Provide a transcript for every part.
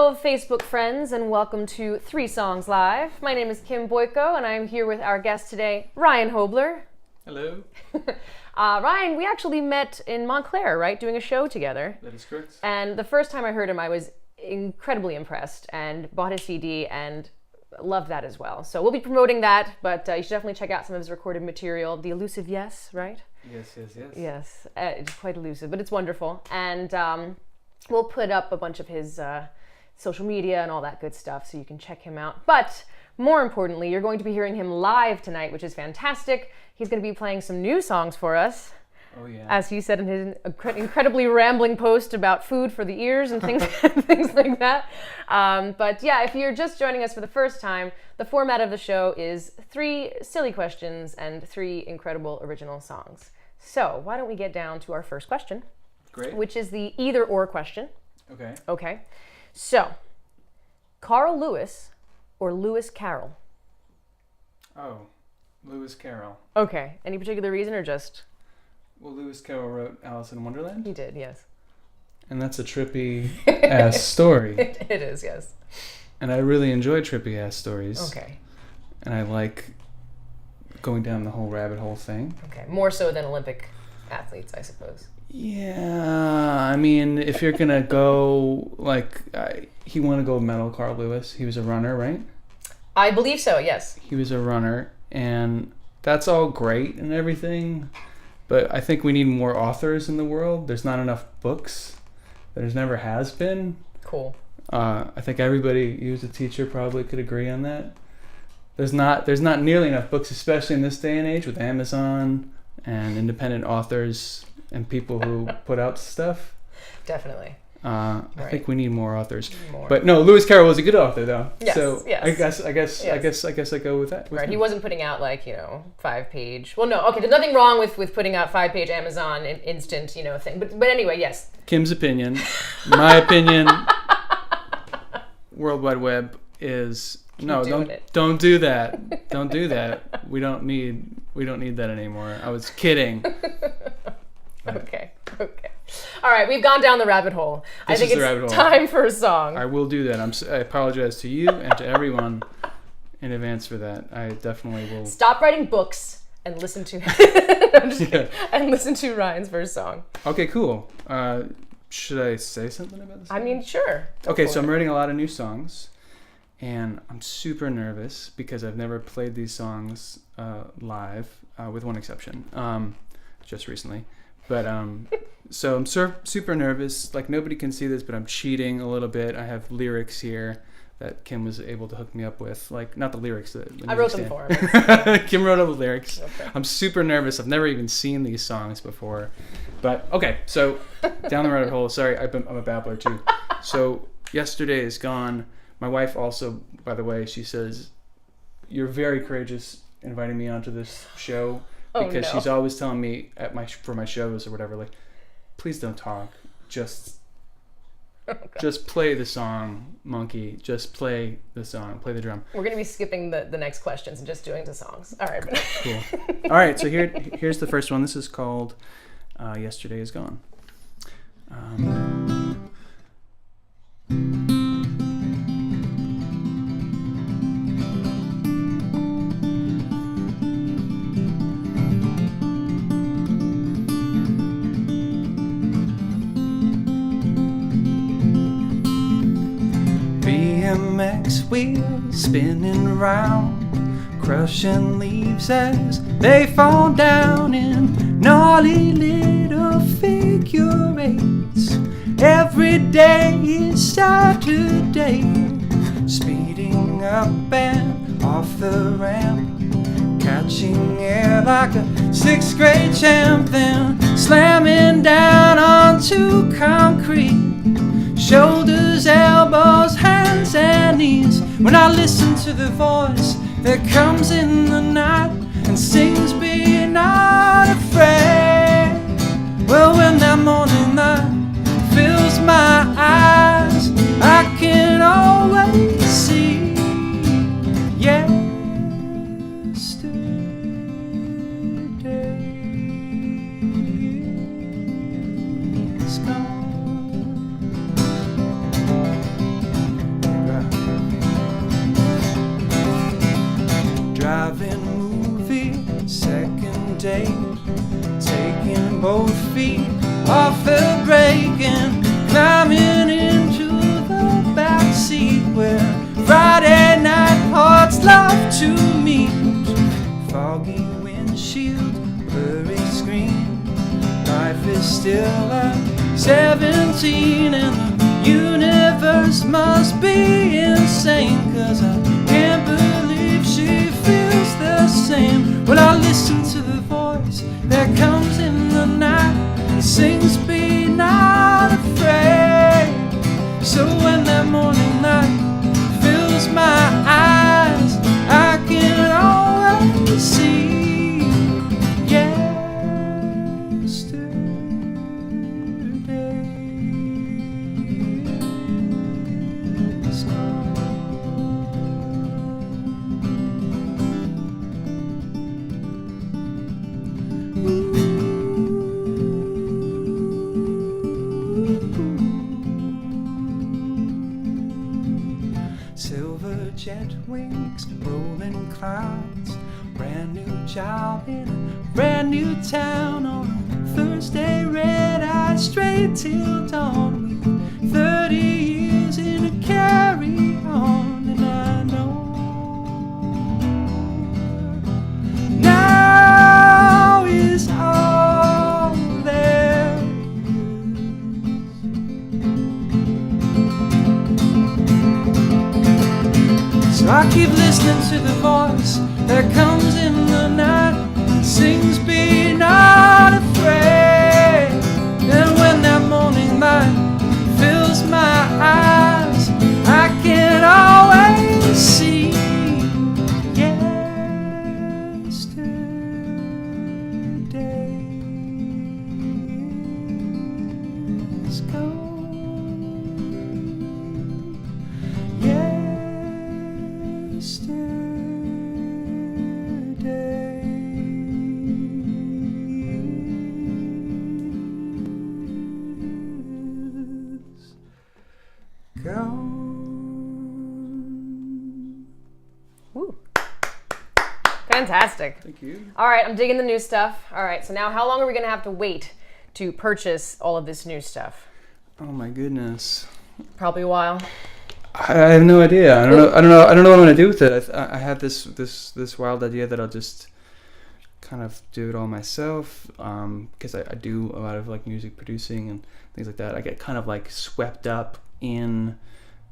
Hello, Facebook friends, and welcome to 3 Songs Live. My name is Kim Boyko, and I'm here with our guest today, Ryan Hobler. Hello. Ryan, we actually met in Montclair, right, doing a show together. That is correct. And the first time I heard him, I was incredibly impressed and bought his CD and loved that as well. So we'll be promoting that, but you should definitely check out some of his recorded material. The Elusive Yes, right? Yes. Yes, it's quite elusive, but it's wonderful. And we'll put up a bunch of his social media and all that good stuff so you can check him out. But more importantly, you're going to be hearing him live tonight, which is fantastic. He's going to be playing some new songs for us. Oh, yeah. As he said in his incredibly rambling post about food for the ears and things, things like that. But yeah, if you're just joining us for the first time, the format of the show is 3 silly questions and 3 incredible original songs. So why don't we get down to our first question? Great. Which is the either or question. Okay. Okay. So, Carl Lewis or Lewis Carroll? Oh, Lewis Carroll. Okay. Any particular reason or just? Well, Lewis Carroll wrote Alice in Wonderland. He did, yes. And that's a trippy-ass story. It is, yes. And I really enjoy trippy-ass stories. Okay. And I like going down the whole rabbit hole thing. Okay. More so than Olympic athletes, I suppose. Yeah, I mean, if you're going to go, he won a gold medal, Carl Lewis. He was a runner, right? I believe so, yes. He was a runner, and that's all great and everything, but I think we need more authors in the world. There's not enough books. There never has been. Cool. I think everybody, you as a teacher, probably could agree on that. There's not nearly enough books, especially in this day and age with Amazon and independent authors and people who put out stuff. Definitely. I think we need more authors. More. But no, Lewis Carroll was a good author, though. Yes, so yes. I guess I go with that. Right, he wasn't putting out 5-page. Well, no, okay. There's nothing wrong with putting out 5-page Amazon instant, thing. But anyway, yes. Kim's opinion, my opinion. World Wide Web is don't do that. Don't do that. We don't need that anymore. I was kidding. Okay. All right, we've gone down the rabbit hole. I think it's time for a song. I will do that. I apologize to you and to everyone in advance for that. I definitely will. Stop writing books and listen to and listen to Ryan's first song. Okay, cool. Should I say something about this? I mean, sure. Okay, so I'm writing a lot of new songs, and I'm super nervous because I've never played these songs live, with one exception, just recently. But so I'm super nervous. Nobody can see this, but I'm cheating a little bit. I have lyrics here that Kim was able to hook me up with. Not the lyrics. I wrote them for him. Kim wrote all the lyrics. Okay. I'm super nervous. I've never even seen these songs before. But okay, so down the rabbit hole. Sorry, I'm a babbler too. So Yesterday Is Gone. My wife also, by the way, she says, "You're very courageous inviting me onto this show." Because she's always telling me for my shows or whatever, please don't talk. Just play the song, monkey. Just play the song. Play the drum. We're going to be skipping the next questions and just doing the songs. All right. Cool. All right, so here's the first one. This is called Yesterday Is Gone. BMX wheels spinning round, crushing leaves as they fall down in gnarly little figure eights. Every day is Saturday, speeding up and off the ramp, catching air like a 6th grade champ, then slamming down onto concrete. Shoulders, elbows, hands and knees. When I listen to the voice that comes in the night and sings, "Be not afraid." Well, when that morning light fills my eyes, I can always see yesterday is gone. drive-in movie, second date, taking both feet off the brake and climbing into the backseat where Friday night hearts love to meet. Foggy windshield, blurry screen, life is still at 17 and the universe must be insane, 'cause I can't believe she feels the same. Well, I listen to the voice that comes in the night and sings, be not afraid. So when that morning light fills my eyes, I can always see silver jet wings, rolling clouds, brand new job in a brand new town on a Thursday, red-eyed straight till dawn with 30 years in a carry-on, and I know now is all there is. So I keep listening to the voice that comes in the night and sings, be not afraid. And when that morning light fills my eyes, I can always see yesterday's gone. Woo. Fantastic. Thank you. All right, I'm digging the new stuff. All right, so now how long are we going to have to wait to purchase all of this new stuff? Oh my goodness. Probably a while. I have no idea. I don't know what I'm gonna do with it. I have this wild idea that I'll just kind of do it all myself, because I do a lot of like music producing and things like that. I get kind of like swept up in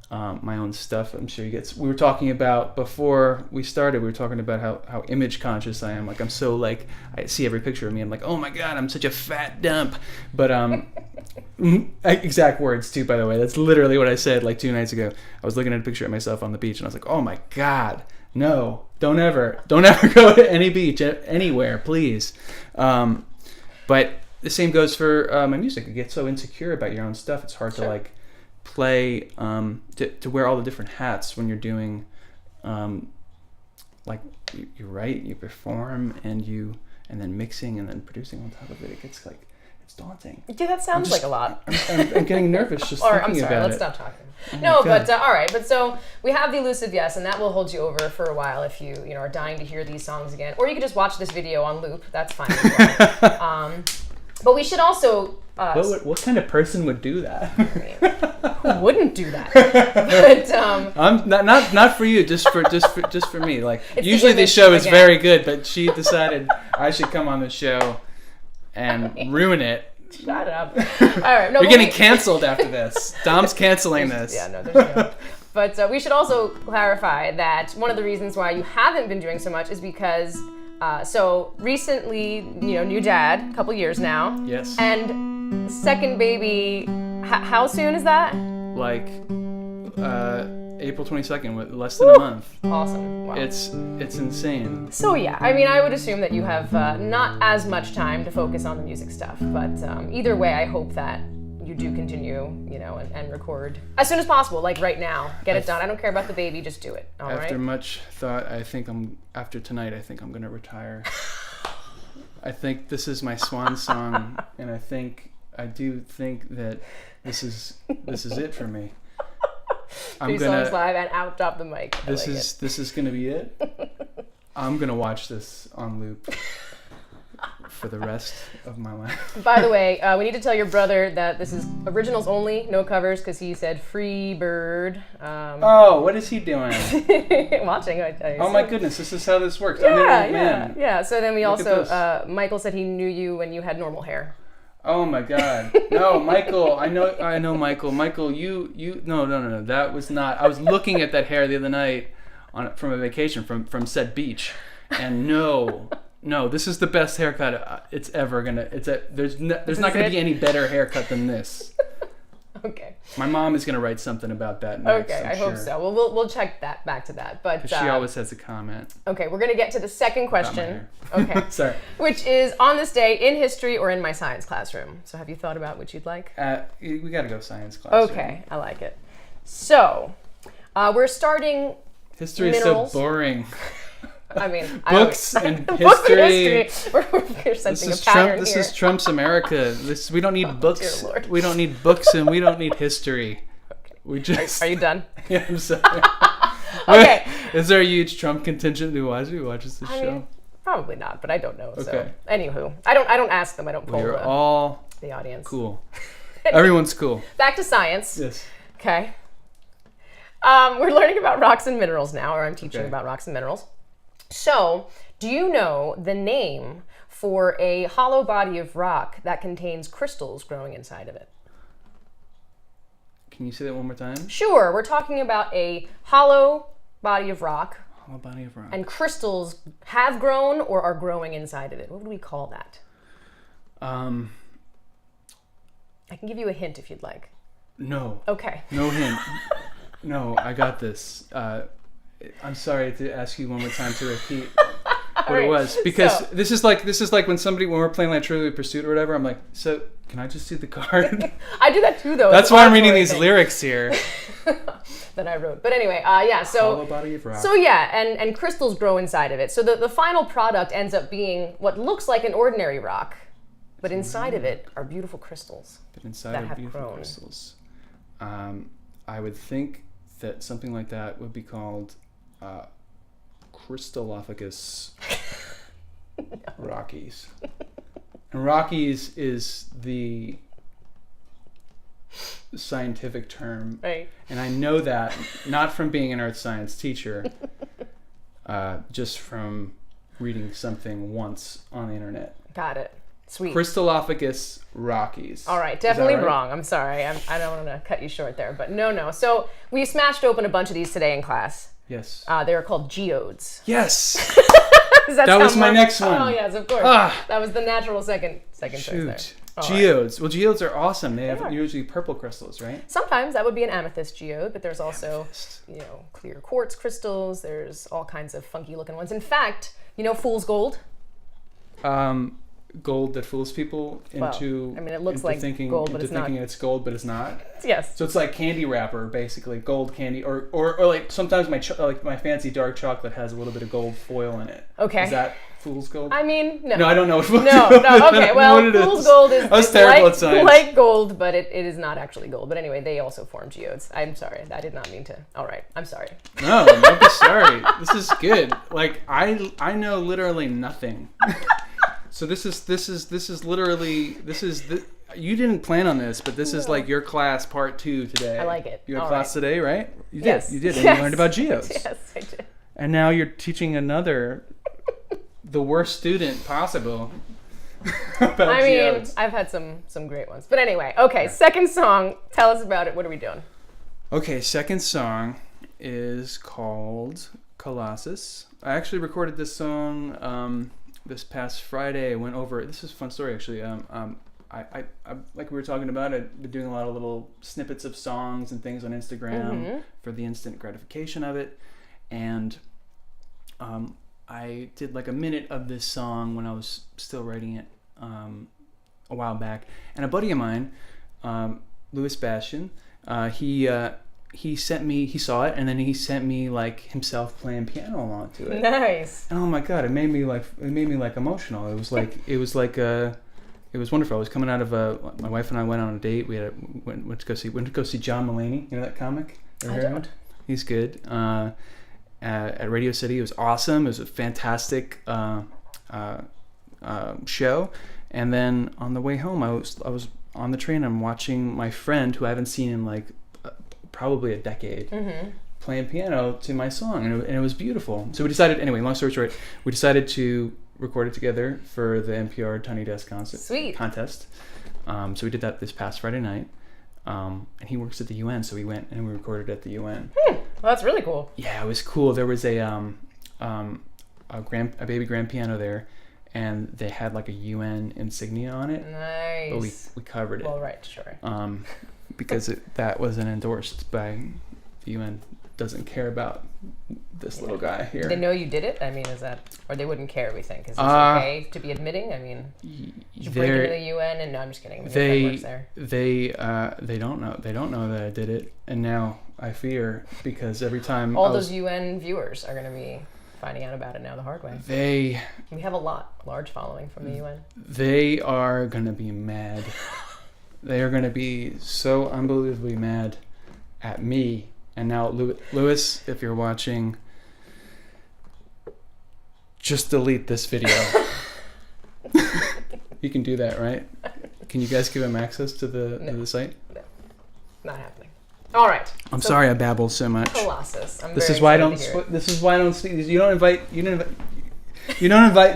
my own stuff. I'm sure you get. We were talking about before we started. We were talking about how image conscious I am. Like I'm so like I see every picture of me. I'm like, oh my god, I'm such a fat dump. But exact words too, by the way. That's literally what I said like 2 nights ago. I was looking at a picture of myself on the beach and I was like, oh my god, no, don't ever go to any beach anywhere, please. But the same goes for my music. You get so insecure about your own stuff. It's hard to like play to wear all the different hats when you're doing like you write, you perform, and then mixing and then producing on top of it. It gets like it's daunting. Yeah, that sounds like a lot. I'm getting nervous just thinking about it. I'm sorry, let's stop talking. No, but all right. But so we have the elusive yes, and that will hold you over for a while if you are dying to hear these songs again, or you could just watch this video on loop. That's fine as well. But we should also. What kind of person would do that? Who wouldn't do that? But I'm not for you, just for me. Like usually the this show is again. Very good, but she decided I should come on the show and ruin it. Shut up. All right, no, you're getting canceled after this. Dom's canceling this. Yeah, no, there's no. But we should also clarify that one of the reasons why you haven't been doing so much is because. So recently, new dad, a couple years now. Yes. And second baby, how soon is that? Like April 22nd, with less than a month. Awesome. Wow. It's insane. So yeah, I mean, I would assume that you have not as much time to focus on the music stuff, but either way, I hope that you do continue, and record as soon as possible, like right now. Get it done. I don't care about the baby, just do it. All right. After much thought, after tonight, I think I'm gonna retire. I think this is my swan song, and I do think that this is it for me. Three songs live and out drop the mic. This is gonna be it. I'm gonna watch this on loop for the rest of my life. By the way, we need to tell your brother that this is originals only, no covers, because he said free bird. Oh, what is he doing? Watching, I tell you. Oh my goodness, this is how this works. Yeah, I'm an old yeah, man. yeah. So then we Look at also, Michael said he knew you when you had normal hair. Oh my God. No, Michael, I know Michael. Michael, no. That was not, I was looking at that hair the other night from a vacation from said beach. And no, this is the best haircut it's ever gonna, there's not gonna be any better haircut than this. Okay. My mom is gonna write something about that next. Okay, I hope so. Well, we'll check back to that. But she always has a comment. Okay, we're gonna get to the second question. Okay. Sorry. Which is on this day in history or in my science classroom. So have you thought about which you'd like? We gotta go science class. Okay, I like it. So we're starting. History minerals. is so boring. I mean, books and history. We're sensing a pattern This here. is Trump's America. We don't need books. Dear Lord. We don't need books, and we don't need history. Okay. We just. Are you done? Yeah, I'm sorry. Okay. Is there a huge Trump contingent who watches this show? Mean, probably not, but I don't know. Okay. So, anywho, I don't ask them. I don't poll We're all the audience. cool. Everyone's cool. Back to science. Yes. Okay. We're learning about rocks and minerals now, or I'm teaching Okay. about rocks and minerals. So, do you know the name for a hollow body of rock that contains crystals growing inside of it? Can you say that one more time? Sure. We're talking about a hollow body of rock, Hollow body of rock. and crystals have grown or are growing inside of it. What would we call that? I can give you a hint if you'd like. No. Okay. No hint. No, I got this. I'm sorry to ask you one more time to repeat what right, it was, because so- this is like when we're playing like Trivial Pursuit or whatever. I'm like, so can I just see the card? I do that too, though. That's It's why I'm an reading auditory these thing lyrics here. that I wrote. But anyway, yeah. Hollow So, body of rock. and crystals grow inside of it. So the final product ends up being what looks like an ordinary rock, but inside of it are beautiful crystals. But inside that are have beautiful grown. crystals. I would think that something like that would be called Crystallophagus Rockies. And Rockies is the scientific term. Right. And I know that not from being an earth science teacher, just from reading something once on the internet. Got it. Sweet. Crystallophagus Rockies. All right, Is that definitely right? wrong. I'm sorry. I don't want to cut you short there, but no. So we smashed open a bunch of these today in class. Yes. They were called geodes. Yes. Does That sound was my more- next one. Oh yes, of course. Ah. That was the natural second choice Shoot. there. All right. Geodes. Well, geodes are awesome. They have are. usually purple crystals, right? Sometimes that would be an amethyst geode, but there's also, clear quartz crystals. There's all kinds of funky looking ones. In fact, fool's gold? Gold that fools people into. I mean, it looks into like thinking, gold, but into it's not. thinking it's gold, but it's not. Yes. So it's like candy wrapper, basically gold candy, or like sometimes my fancy dark chocolate has a little bit of gold foil in it. Okay. Is that fool's gold? I mean, no. No, I don't know what fool's No, gold no, is. I okay, don't well, know what it fool's is. gold is I was terrible at science. like gold, but it is not actually gold. But anyway, they also form geodes. I'm sorry, I did not mean to. All right, I'm sorry. No, don't be sorry. This is good. Like I know literally nothing. So this is literally you didn't plan on this, but this is like your class part 2 today. I like it. You had All class right. today, right? You did. Yes. You did. And Yes. you learned about geodes. Yes, I did. And now you're teaching the worst student possible about I mean, geodes. I've had some great ones. But anyway, okay, second song. Tell us about it. What are we doing? Okay, second song is called Colossus. I actually recorded this song this past Friday. I went over it. This is a fun story, actually. I like we were talking about, I've been doing a lot of little snippets of songs and things on Instagram for the instant gratification of it. And I did like a minute of this song when I was still writing it a while back. And a buddy of mine, Louis Bastian, he saw it, and then he sent me like himself playing piano along to it. Nice. And oh my god, it made me like emotional. It was wonderful. I was coming out of my wife and I went on a date. We went to go see John Mulaney. You know that comic? I don't. He's good. at Radio City. It was awesome. It was a fantastic show. And then on the way home, I was on the train. I'm watching my friend, who I haven't seen in like probably a decade, playing piano to my song, and it was beautiful. So we decided, anyway, long story short, we decided to record it together for the NPR Tiny Desk contest. So we did that this past Friday night. And he works at the UN, so we went and we recorded at the UN. Well, that's really cool. Yeah, it was cool. There was a baby grand piano there, and they had like a UN insignia on it. Nice. But we covered it. Well, right, sure. Because that wasn't endorsed by the UN. Doesn't care about this little guy here. They know you did it? I mean, is that, or they wouldn't care, we think? Is it okay to be admitting? I mean, you break into the UN, and no, I'm just kidding. They don't know. They don't know that I did it, and now I fear, because every time all those UN viewers are going to be finding out about it now the hard way. We have a large following from the UN. They are going to be mad. They are going to be so unbelievably mad at me. And now, Lewis, if you're watching, just delete this video. You can do that, right? Can you guys give him access to the site? No, not happening. All right. I'm sorry I babbled so much. Colossus. This is why I don't speak. You don't invite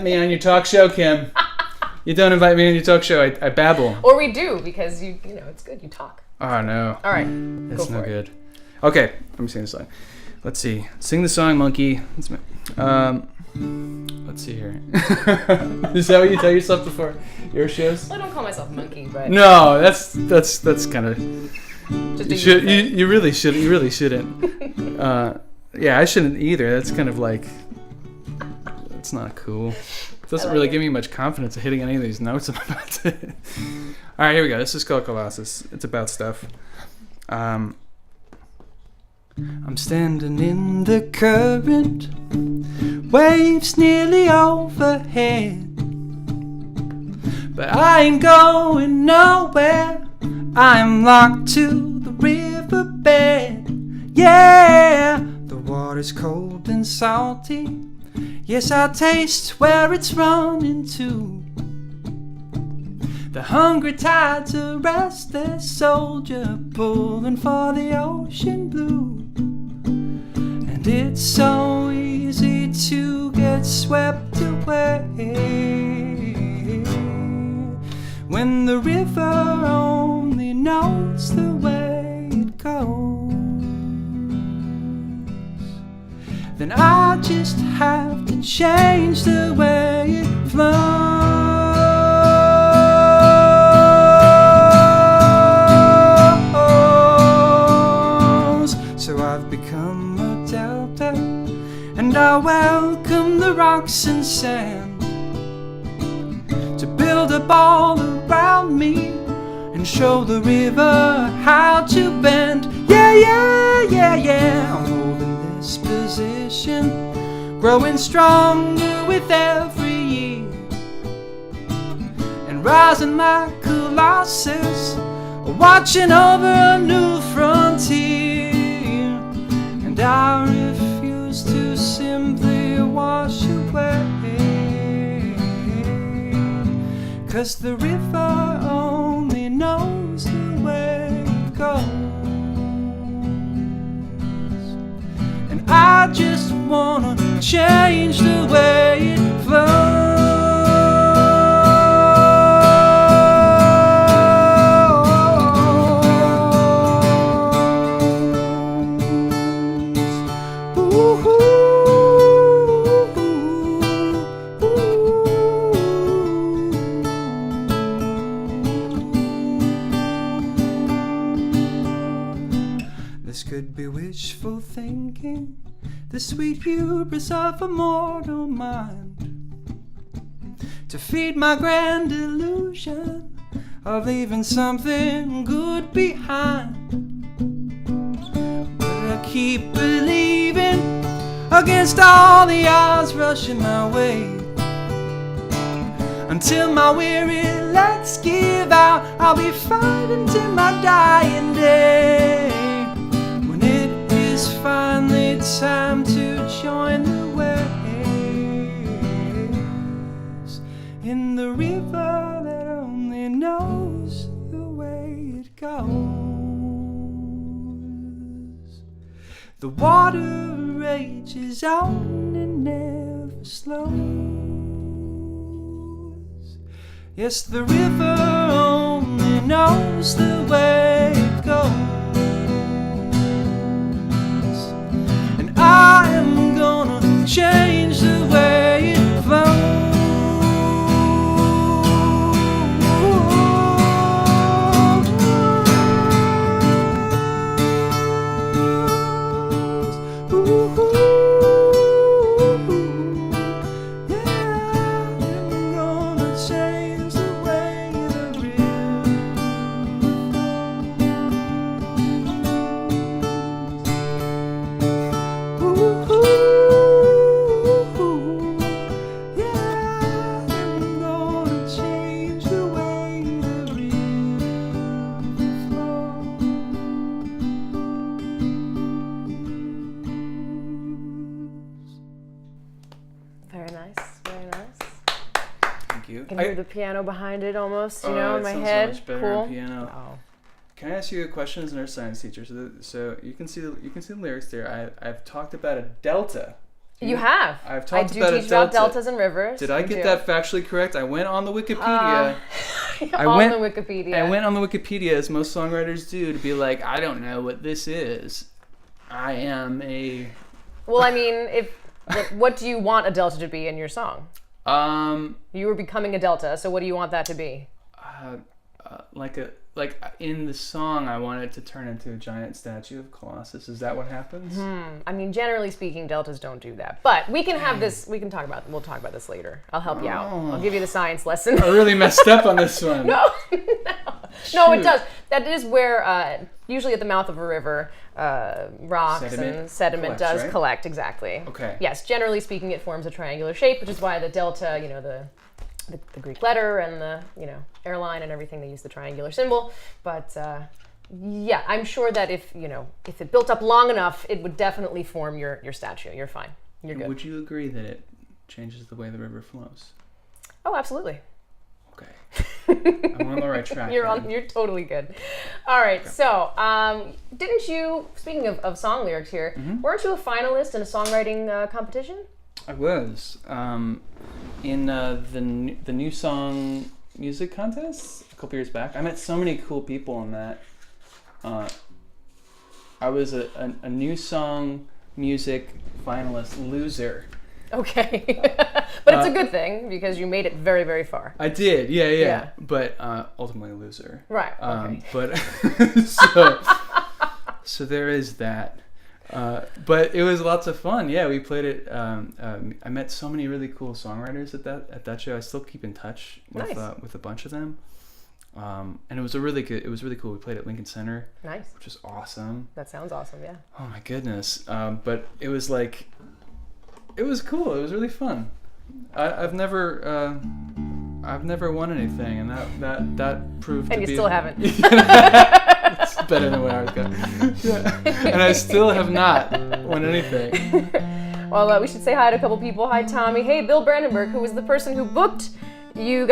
me on your talk show, Kim. You don't invite me on your talk show. I babble. Or we do, because you know it's good. You talk. Oh no. All right. It's no good. Okay, let me sing the song. Let's see. Sing the song, monkey. Let's see here. Is that what you tell yourself before your shows? Well, I don't call myself monkey, but no, that's kind of. You really shouldn't. Yeah, I shouldn't either. That's kind of like. That's not cool. It doesn't really give me much confidence of hitting any of these notes I'm about to. All right, here we go. This is called Colossus. It's about stuff. I'm standing in the current, waves nearly overhead, but I ain't going nowhere. I'm locked to the riverbed. Yeah, the water's cold and salty. Yes, I taste where it's running to. The hungry tide's a restless soldier pulling for the ocean blue. And it's so easy to get swept away when the river only knows the way it goes. Then I just have to change the way it flows. And I welcome the rocks and sand to build up all around me and show the river how to bend. Yeah, I'm holding this position, growing stronger with every year, and rising like Colossus, watching over a new frontier. And I refuse to simply wash away, 'cause the river only knows the way it goes. And I just wanna change the way it flows. Could be wishful thinking, the sweet hubris of a mortal mind, to feed my grand illusion of leaving something good behind. But I keep believing against all the odds rushing my way, until my weary legs give out. I'll be fighting till my dying day, finally it's time to join the waves in the river that only knows the way it goes. The water rages on and never slows. Yes, the river only knows the way it goes. And I am gonna change the way it flows. You can hear the piano behind it almost, you know, in my sounds head. So much better cool. on piano. Oh. Can I ask you a question as an earth science teacher? So you can see the lyrics there. I've talked about a delta. You have. I've talked I do about teach a delta. about deltas and rivers. Did I get that factually correct? I went on the Wikipedia. The Wikipedia. I went on the Wikipedia, as most songwriters do, to be like, I don't know what this is. I am a... Well, I mean, what do you want a delta to be in your song? You were becoming a delta, so what do you want that to be? Like in the song, I want it to turn into a giant statue of Colossus. Is that what happens? I mean, generally speaking, deltas don't do that. But we can have this. We'll talk about this later. I'll help you out. I'll give you the science lesson. I really messed up on this one. No, it does. That is where usually at the mouth of a river, rocks and sediment does collect. Exactly. Okay. Yes, generally speaking, it forms a triangular shape, which is why the delta, you know, the Greek letter and the, you know, airline and everything, they use the triangular symbol. But yeah, I'm sure that if it built up long enough, it would definitely form your statue. You're fine. You're good. Would you agree that it changes the way the river flows? Oh, absolutely. Okay. I'm on the right track. You're totally good. All right. Okay. So, didn't you, speaking of song lyrics here, weren't you a finalist in a songwriting competition? I was. In the new song music contest a couple years back. I met so many cool people in that. I was a new song music finalist loser. Okay. But it's a good thing because you made it very, very far. I did, yeah. But ultimately a loser. Right. Okay. But so there is that. But it was lots of fun. Yeah, we played it. I met so many really cool songwriters at that show. I still keep in touch with a bunch of them. And it was really cool. We played at Lincoln Center. Nice. Which was awesome. That sounds awesome, yeah. Oh my goodness. But it was cool. It was really fun. I've never won anything, and that proved. And to be... you still haven't. It's better than what I was going. Yeah. And I still have not won anything. Well, we should say hi to a couple people. Hi, Tommy. Hey, Bill Brandenburg, who was the person who booked you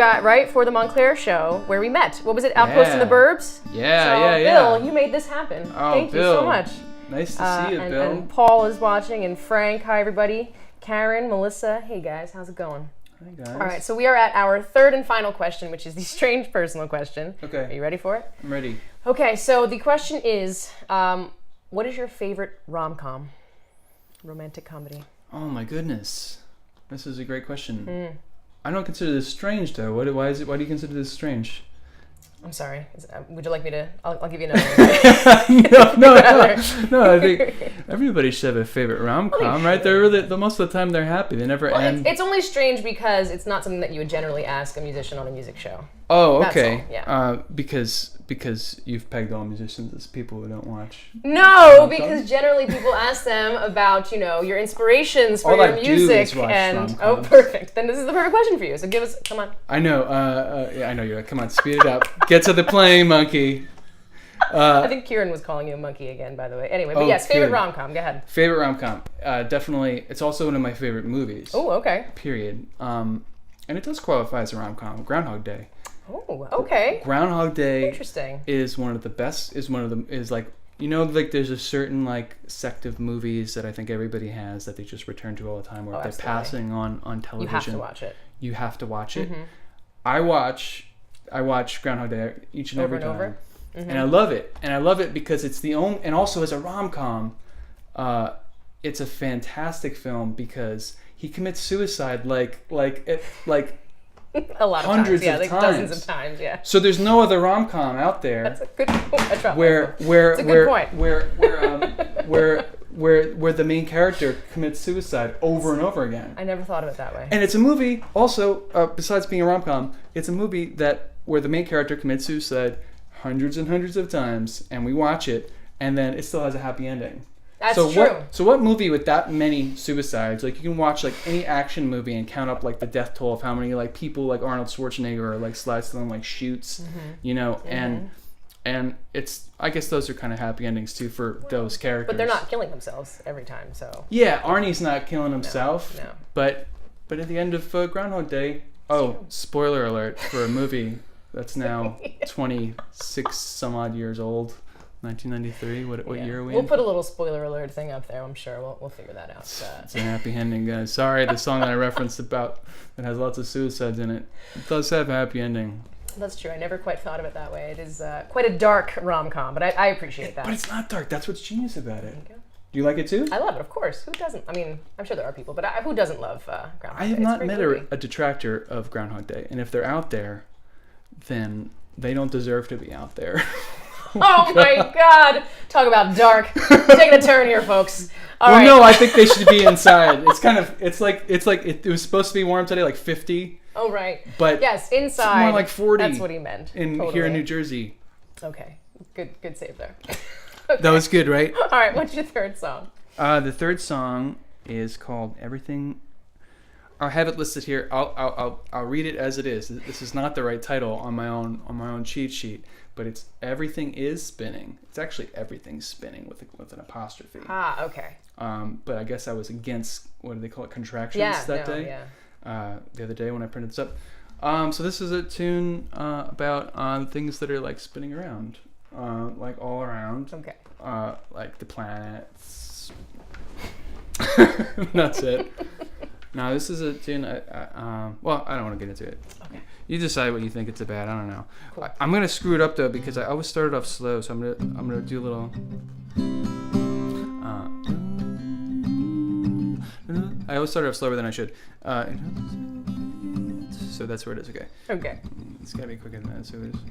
for the Montclair show where we met. What was it? Outpost in the Burbs? Yeah. Bill, you made this happen. Oh, Thank Bill. you so much. Nice to see you, Bill. And Paul is watching, and Frank. Hi, everybody. Karen, Melissa. Hey, guys. How's it going? Hi, guys. All right, so we are at our third and final question, which is the strange personal question. Okay. Are you ready for it? I'm ready. Okay, so the question is, what is your favorite rom-com? Romantic comedy. Oh my goodness. This is a great question. I don't consider this strange, though. Why do you consider this strange? I'm sorry. Would you like me to? I'll give you another. No. I think everybody should have a favorite rom-com, right? They're really most of the time they're happy. They never end. It's only strange because it's not something that you would generally ask a musician on a music show. Oh, okay. That's all, yeah. Because you've pegged all musicians as people who don't watch. No, because generally people ask them about your inspirations for your music and rom-coms. Perfect. Then this is the perfect question for you. So come on. I know. Yeah, I know. You're like, come on, speed it up. Get to the playing, monkey. I think Kieran was calling you a monkey again, by the way. Anyway, but yes, favorite good. rom-com. Go ahead. Favorite rom-com. Definitely, it's also one of my favorite movies. Oh, okay. Period. And it does qualify as a rom-com. Groundhog Day. Oh, okay. Groundhog Day. Interesting. Is one of the best. Like, you know, like there's a certain like sect of movies that I think everybody has that they just return to all the time, where they're passing on television. You have to watch it. You have to watch it. Mm-hmm. I watch Groundhog Day each and every time. Over. Mm-hmm. And I love it. And I love it because it's the only, and also as a rom-com, it's a fantastic film because he commits suicide like a lot of hundreds times, of like times. dozens of times, yeah. So there's no other rom-com out there. That's a good point. Where the main character commits suicide over and over again. I never thought of it that way. And it's a movie also, besides being a rom-com, it's a movie where the main character commits suicide hundreds and hundreds of times, and we watch it, and then it still has a happy ending. That's true. So what movie with that many suicides? Like, you can watch like any action movie and count up like the death toll of how many like people like Arnold Schwarzenegger or like Sly Stallone like shoots, you know, and it's, I guess those are kind of happy endings too for those characters. But they're not killing themselves every time, so. Yeah, Arnie's not killing himself. No. But at the end of Groundhog Day, spoiler alert for a movie that's now 26 some odd years old. 1993. What year are we in? We'll put a little spoiler alert thing up there. I'm sure we'll figure that out. It's a happy ending, guys. Sorry, the song that I referenced about that has lots of suicides in it. It does have a happy ending. That's true. I never quite thought of it that way. It is quite a dark rom-com, but I appreciate that. But it's not dark. That's what's genius about it. Do you like it too? I love it, of course. Who doesn't? I mean, I'm sure there are people, but who doesn't love Groundhog Day? I have not met a detractor of Groundhog Day, and if they're out there, then they don't deserve to be out there. Oh my God! Talk about dark. Taking a turn here, folks. All right. No, I think they should be inside. It's like it was supposed to be warm today, like 50. Oh right. But yes, inside. It's more like 40. That's what he meant. Here in New Jersey. Okay, good save there. Okay. That was good, right? All right, what's your third song? The third song is called "Everything." I'll have it listed here. I'll read it as it is. This is not the right title on my own cheat sheet, but it's "Everything Is Spinning." It's actually "Everything's Spinning" with an apostrophe. Ah, okay. But I guess I was against, what do they call it, contractions day. Yeah. The other day when I printed this up. So this is a tune about things that are like spinning around, like all around. Okay. Like the planets. That's it. No, this is a tune. Well, I don't want to get into it. Okay. You decide what you think it's about. I don't know. Cool. I'm gonna screw it up though because I always started off slow, so I'm gonna do a little. I always started off slower than I should. So that's where it is. Okay. Okay. It's gotta be quicker than that. So it is.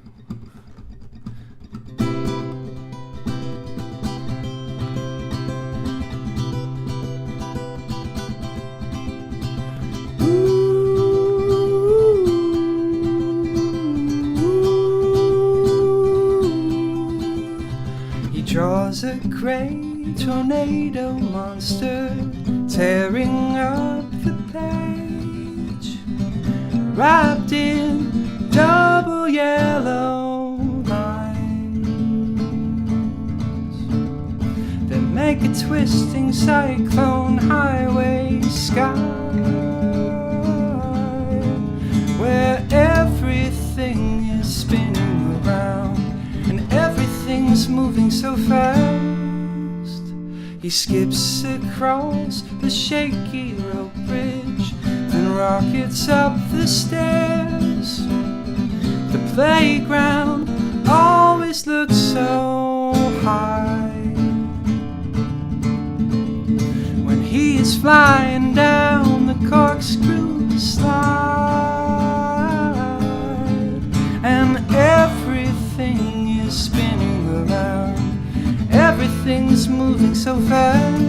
Draws a great tornado monster tearing up the page, wrapped in double yellow lines that make a twisting cyclone highway sky, where everything is spinning around and everything's moving so fast. He skips across the shaky rope bridge, then rockets up the stairs. The playground always looks so high when he is flying down the corkscrew slide, and everything is spinning around. Everything's moving so fast.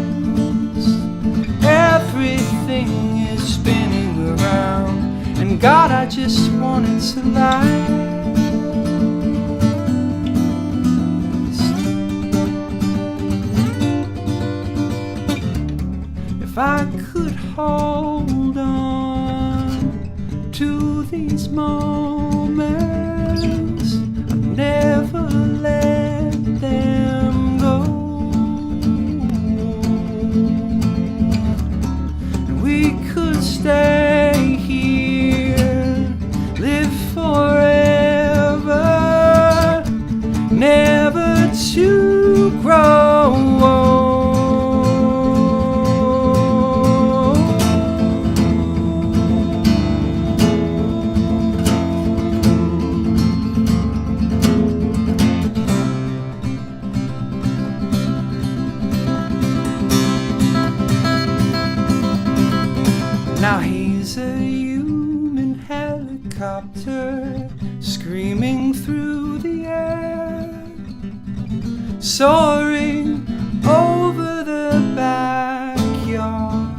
Everything is spinning around. And God, I just wanted to last. If I could hold on to these moments, I'd never let helicopter screaming through the air, soaring over the backyard.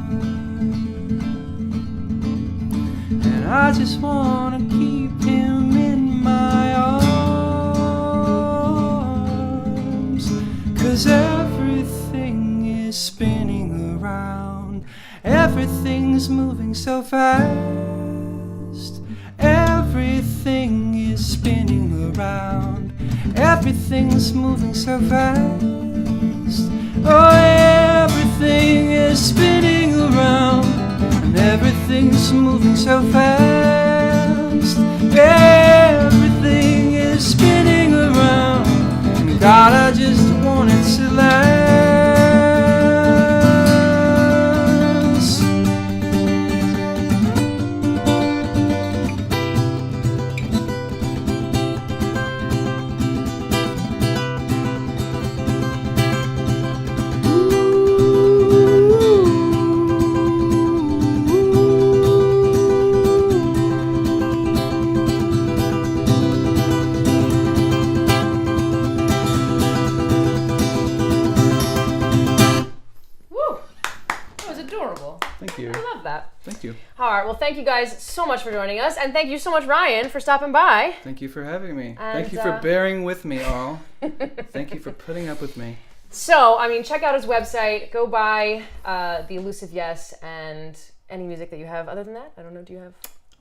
And I just wanna keep him in my arms, 'cause everything is spinning around, everything's moving so fast, everything is spinning around, everything's moving so fast. Oh, everything is spinning around, and everything's moving so fast. Everything is spinning around, and God, I just want it to last. Thank you. I love that. Thank you. All right. Well, thank you guys so much for joining us, and thank you so much, Ryan, for stopping by. Thank you for having me. And, thank you for bearing with me all. Thank you for putting up with me. So, I mean, check out his website. Go buy The Elusive Yes and any music that you have. Other than that, I don't know. Do you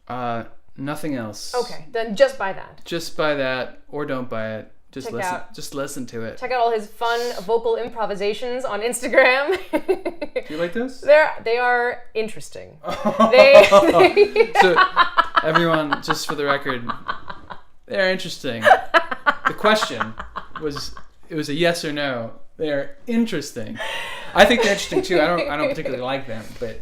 have? Nothing else. Okay, then just buy that. Just buy that, or don't buy it. Just Check listen. out. Just listen to it. Check out all his fun vocal improvisations on Instagram. Do you like this? They are interesting. So, everyone, just for the record, they're interesting. The question was, it was a yes or no. They're interesting. I think they're interesting too. I don't particularly like them, but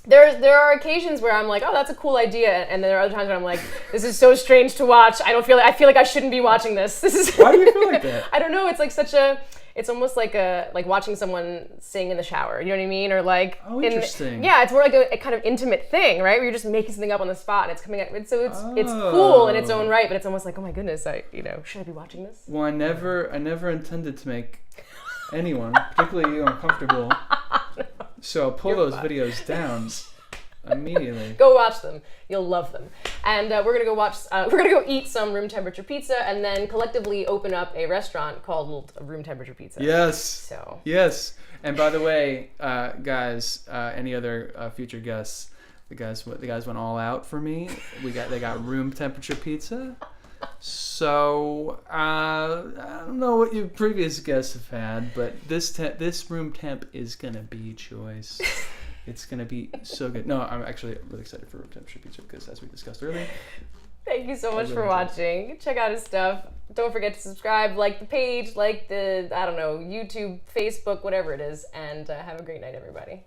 there are occasions where I'm like, oh, that's a cool idea, and then there are other times where I'm like, this is so strange to watch. I feel like I shouldn't be watching this. This is. Why do you feel like that? I don't know. It's like it's almost like watching someone sing in the shower. You know what I mean? Or like. Oh, interesting. Yeah, it's more like a kind of intimate thing, right? Where you're just making something up on the spot, and it's coming out. So it's cool in its own right, but it's almost like, oh my goodness, should I be watching this? Well, I never intended to make anyone, particularly you, uncomfortable. So I'll pull those videos down immediately. Go watch them. You'll love them. And we're gonna go eat some room temperature pizza, and then collectively open up a restaurant called Room Temperature Pizza. Yes. So. Yes. And by the way, guys, any other future guests? The guys went all out for me. They got room temperature pizza. So I don't know what your previous guests have had, but this room temp is gonna be choice. It's gonna be so good. No, I'm actually really excited for room temperature pizza because, as we discussed earlier. Thank you so much for watching. Check out his stuff. Don't forget to subscribe, like the page, like the YouTube, Facebook, whatever it is, and have a great night, everybody.